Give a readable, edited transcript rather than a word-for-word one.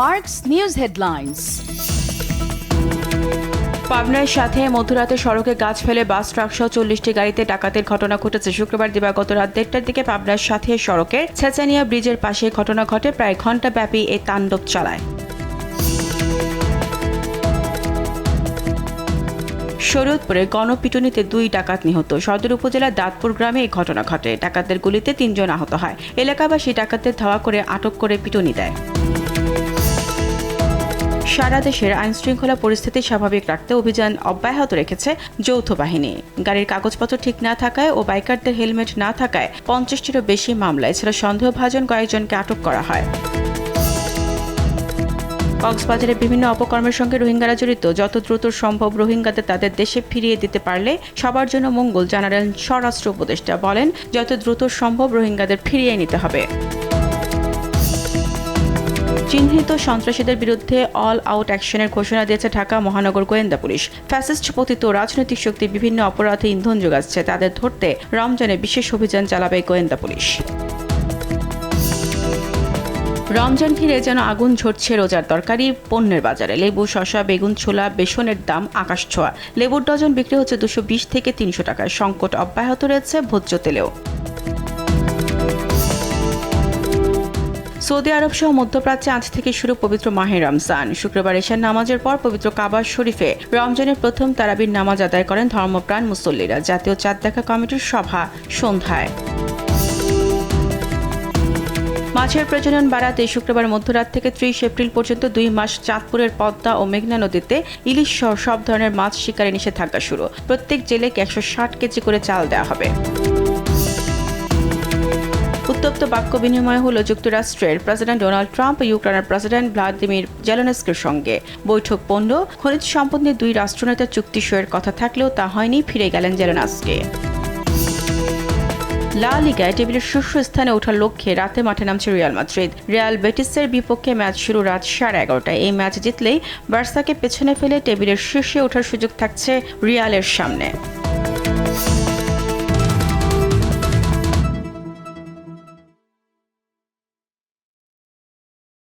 Mark's News Headlines. পাবনার সাথে মধ্যরাতে সড়কে গাছ ফেলে বাস ট্রাকসহ 40টি গাড়িতে ডাকাতির ঘটনা ঘটেছে। শুক্রবার দিবাগত রাত 1টার দিকে পাবনার সাথে সড়কের ছেচানিয়া ব্রিজের পাশে ঘটনা ঘটে। প্রায় ঘণ্টাব্যাপী এই তাণ্ডব চালায়। শরীয়তপুরে গণপিটুনিতে 2 ডাকাত নিহত। সদর উপজেলার দাঁতপুর গ্রামে এই ঘটনা ঘটে। ডাকাতদের গুলিতে 3 জন আহত হয়। এলাকাবাসী ডাকাতদের ধাওয়া করে আটক করে পিটুনি দেয়। সারা দেশের আইনশৃঙ্খলা পরিস্থিতি স্বাভাবিক রাখতে অভিযান অব্যাহত রেখেছে যৌথ বাহিনী। গাড়ির কাগজপত্র ঠিক না থাকায় ও বাইকারদের হেলমেট না থাকায় 50টিরও বেশি মামলা। এছাড়া সন্দেহভাজন কয়েকজনকে আটক করা হয়। কক্সবাজারে বিভিন্ন অপকর্মের সঙ্গে রোহিঙ্গারা জড়িত। যত দ্রুত সম্ভব রোহিঙ্গাদের তাদের দেশে ফিরিয়ে দিতে পারলে সবার জন্য মঙ্গল, জানালেন স্বরাষ্ট্র উপদেষ্টা। বলেন, যত দ্রুত সম্ভব রোহিঙ্গাদের ফিরিয়ে নিতে হবে। চিহ্নিত সন্ত্রাসীদের বিরুদ্ধে অল আউট অ্যাকশনের ঘোষণা দিয়েছে ঢাকা মহানগর গোয়েন্দা পুলিশ। ফ্যাসিস্ট পতিত রাজনৈতিক শক্তি বিভিন্ন অপরাধে ইন্ধন যোগাচ্ছে। তাদের ধরতে রমজানে বিশেষ অভিযান চালাবে গোয়েন্দা পুলিশ। রমজান ঘিরে যেন আগুন ঝরছে রোজার তরকারি পণ্যের বাজারে। লেবু, শসা, বেগুন, ছোলা, বেসনের দাম আকাশ ছোঁয়া। লেবুর ডজন বিক্রি হচ্ছে 220 থেকে 300 টাকায়। সংকট অব্যাহত রয়েছে ভোজ্য তেলেও। সৌদি আরব সহ মধ্যপ্রাচ্যে আজ থেকে শুরু পবিত্র মাহে রমজান। শুক্রবার এশার নামাজের পর পবিত্র কাবা শরীফে রমজানের প্রথম তারাবির নামাজ আদায় করেন ধর্মপ্রাণ মুসল্লিরা। জাতীয় চাঁদ দেখা কমিটির সভা সন্ধ্যায়। মাছের প্রজনন বাড়াতে শুক্রবার মধ্যরাত থেকে 30 এপ্রিল পর্যন্ত 2 মাস চাঁদপুরের পদ্মা ও মেঘনা নদীতে ইলিশ সহ সব ধরনের মাছ শিকারে নিষেধাজ্ঞা শুরু। প্রত্যেক জেলেকে 160 কেজি করে চাল দেওয়া হবে। উত্তপ্ত বাক্য বিনিময় হল যুক্তরাষ্ট্রের প্রেসিডেন্ট ডোনাল্ড ট্রাম্প ও ইউক্রেনের প্রেসিডেন্ট ভ্লাদিমির জেলেনস্কির সঙ্গে। বৈঠক পণ্য খনিজ সম্পদ নিয়ে 2 রাষ্ট্রনেতার চুক্তি সইয়ের কথা থাকলেও তা হয়নি, ফিরে গেলেন জেলেনস্কি। লা লিগায় টেবিলের শীর্ষস্থানে ওঠার লক্ষ্যে রাতে মাঠে নামছে রিয়াল মাদ্রিদ। রিয়াল বেটিসের বিপক্ষে ম্যাচ শুরু রাত 11:30টায়। এই ম্যাচ জিতলেই বার্সাকে পেছনে ফেলে টেবিলের শীর্ষে ওঠার সুযোগ থাকছে রিয়ালের সামনে।